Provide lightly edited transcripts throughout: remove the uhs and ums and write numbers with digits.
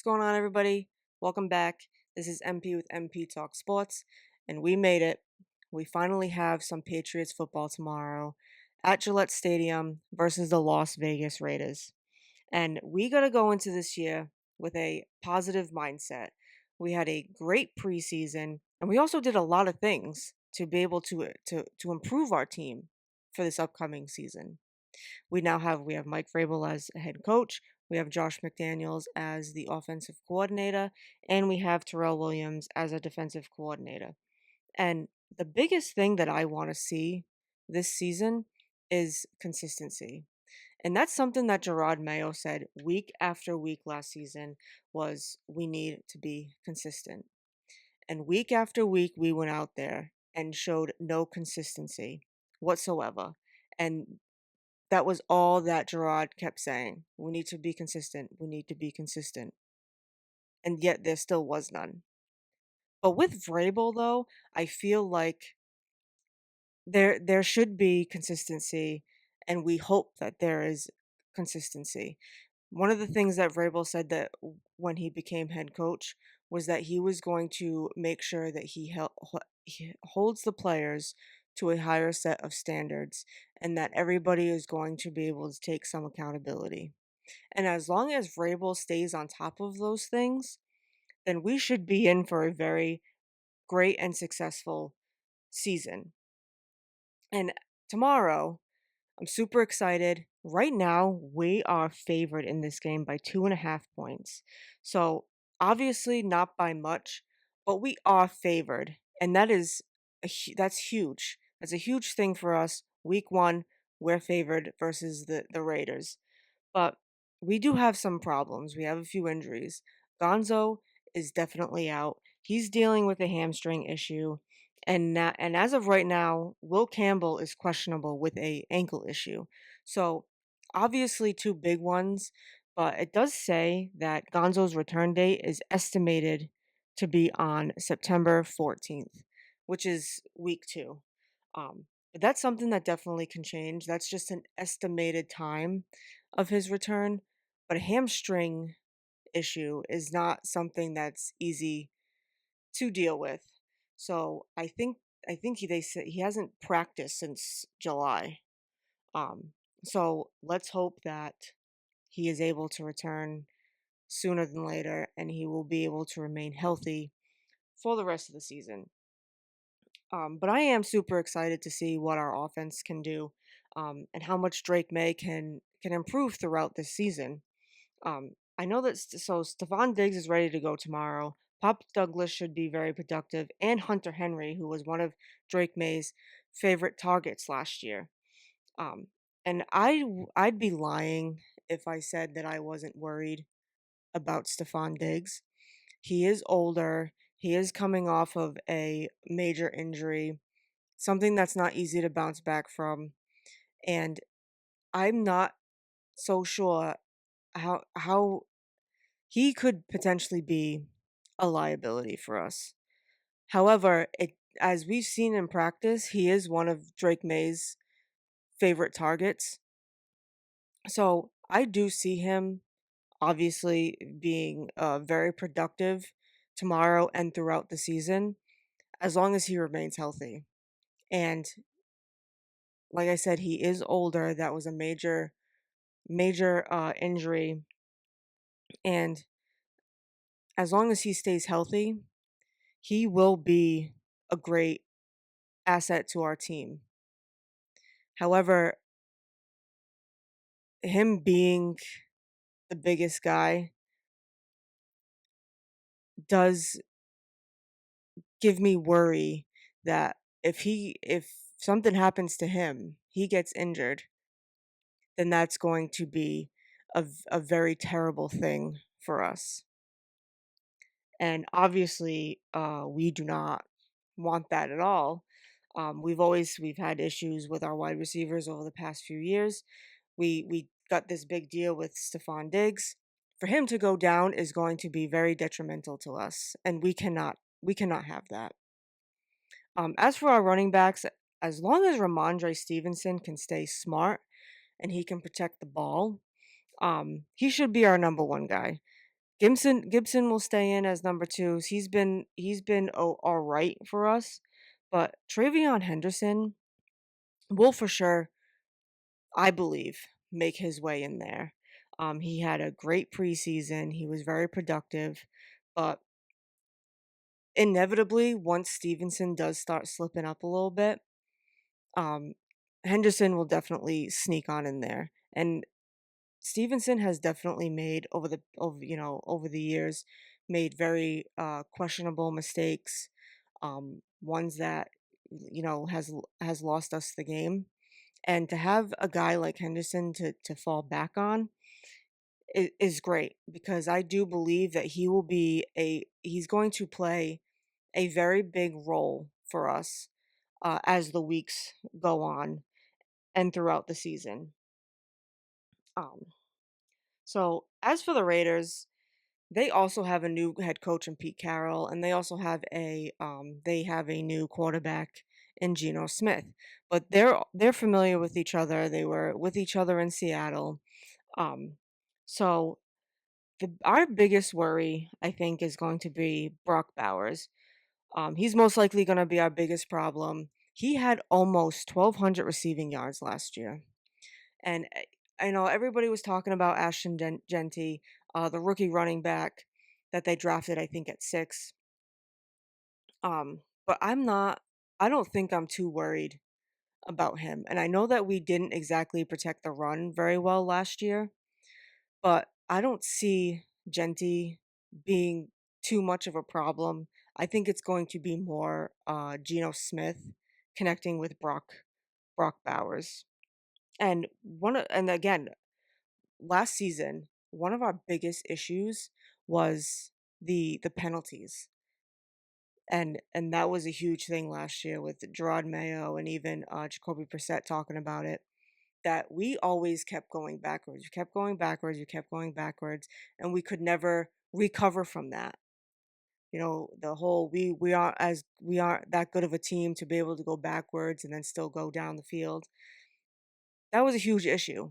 What's going on, everybody? Welcome back. This is MP with MP Talk Sports, and we made it. We finally have some Patriots football tomorrow at Gillette Stadium versus the Las Vegas Raiders. And we got to go into this year with a positive mindset. We had a great preseason, and we also did a lot of things to be able to improve our team for this upcoming season. We have Mike Vrabel as a head coach. We have Josh McDaniels as the offensive coordinator, and we have Terrell Williams as a defensive coordinator. And the biggest thing that I want to see this season is consistency. And that's something that Gerard Mayo said week after week last season was we need to be consistent. And week after week we went out there and showed no consistency whatsoever. And that was all that Gerard kept saying. We need to be consistent. We need to be consistent. And yet there still was none. But with Vrabel though, I feel like there should be consistency, and we hope that there is consistency. One of the things that Vrabel said that when he became head coach was that he was going to make sure that he holds the players to a higher set of standards, and that everybody is going to be able to take some accountability. And as long as Vrabel stays on top of those things, then we should be in for a very great and successful season. And tomorrow, I'm super excited. Right now, we are favored in this game by 2.5 points. So obviously not by much, but we are favored, and that's huge. That's a huge thing for us. Week one, we're favored versus the Raiders, but we do have some problems. We have a few injuries. Gonzo is definitely out. He's dealing with a hamstring issue. And as of right now, Will Campbell is questionable with a ankle issue. So obviously two big ones, but it does say that Gonzo's return date is estimated to be on September 14th, which is week two. But that's something that definitely can change. That's just an estimated time of his return. But a hamstring issue is not something that's easy to deal with. So I think they said he hasn't practiced since July. Um, so let's hope that he is able to return sooner than later, and he will be able to remain healthy for the rest of the season. But I am super excited to see what our offense can do, and how much Drake May can improve throughout this season. I know that Stephon Diggs is ready to go tomorrow. Pop Douglas should be very productive, and Hunter Henry, who was one of Drake May's favorite targets last year. Um, and I'd be lying if I said that I wasn't worried about Stephon Diggs. He is older. He is coming off of a major injury, something that's not easy to bounce back from. And I'm not so sure how he could potentially be a liability for us. However, as we've seen in practice, he is one of Drake May's favorite targets. So I do see him obviously being very productive tomorrow and throughout the season, as long as he remains healthy. And like I said, he is older. That was a major injury, and as long as he stays healthy, he will be a great asset to our team. However, him being the biggest guy does give me worry that if something happens to him, he gets injured, then that's going to be a very terrible thing for us. And obviously, we do not want that at all. We've had issues with our wide receivers over the past few years. We got this big deal with Stephon Diggs. For him to go down is going to be very detrimental to us, and we cannot have that. As for our running backs, as long as Ramondre Stevenson can stay smart and he can protect the ball, he should be our number one guy. Gibson will stay in as number 2. He's been all right for us, but Travion Henderson will for sure, I believe, make his way in there. He had a great preseason. He was very productive, but inevitably, once Stevenson does start slipping up a little bit, um, Henderson will definitely sneak on in there. And Stevenson has definitely made over the years made very questionable mistakes, ones that has lost us the game. And to have a guy like Henderson to fall back on is great, because I do believe that he's going to play a very big role for us as the weeks go on and throughout the season. Um, so as for the Raiders, they also have a new head coach in Pete Carroll, and they have a new quarterback in Geno Smith. But they're familiar with each other. They were with each other in Seattle. Um, so our biggest worry, I think, is going to be Brock Bowers. He's most likely going to be our biggest problem. He had almost 1,200 receiving yards last year. And I know everybody was talking about Ashton Genty, the rookie running back that they drafted, I think, at 6. But I don't think I'm too worried about him. And I know that we didn't exactly protect the run very well last year, but I don't see Genty being too much of a problem. I think it's going to be more Geno Smith connecting with Brock Bowers. And again, last season, one of our biggest issues was the penalties. And that was a huge thing last year with Gerard Mayo and even Jacoby Brissett talking about it, that we always kept going backwards. We kept going backwards, we kept going backwards, and we could never recover from that. The whole we aren't that good of a team to be able to go backwards and then still go down the field. That was a huge issue.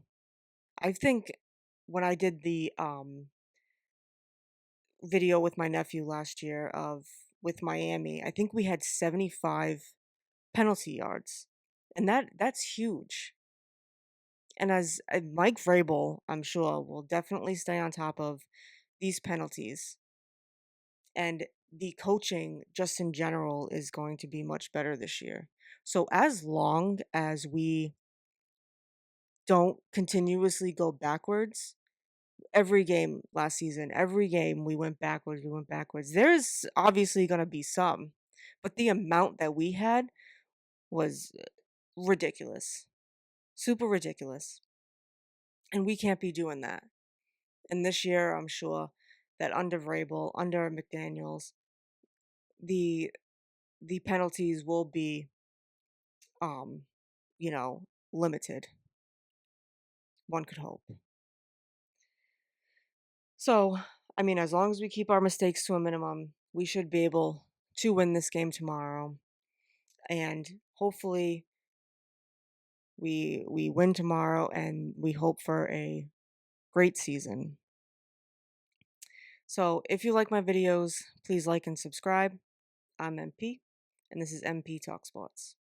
I think when I did the video with my nephew last year of with Miami, I think we had 75 penalty yards. And that's huge. And as Mike Vrabel, I'm sure, will definitely stay on top of these penalties. And the coaching, just in general, is going to be much better this year. So as long as we don't continuously go backwards, every game last season, every game we went backwards. There's obviously going to be some, but the amount that we had was ridiculous, super ridiculous. And we can't be doing that. And this year, I'm sure that under Vrabel, under McDaniels, the the penalties will be, um, limited. One could hope. So, I mean, as long as we keep our mistakes to a minimum, we should be able to win this game tomorrow. And hopefully, we win tomorrow, and we hope for a great season. So, if you like my videos, please like and subscribe. I'm MP, and this is MP Talk Sports.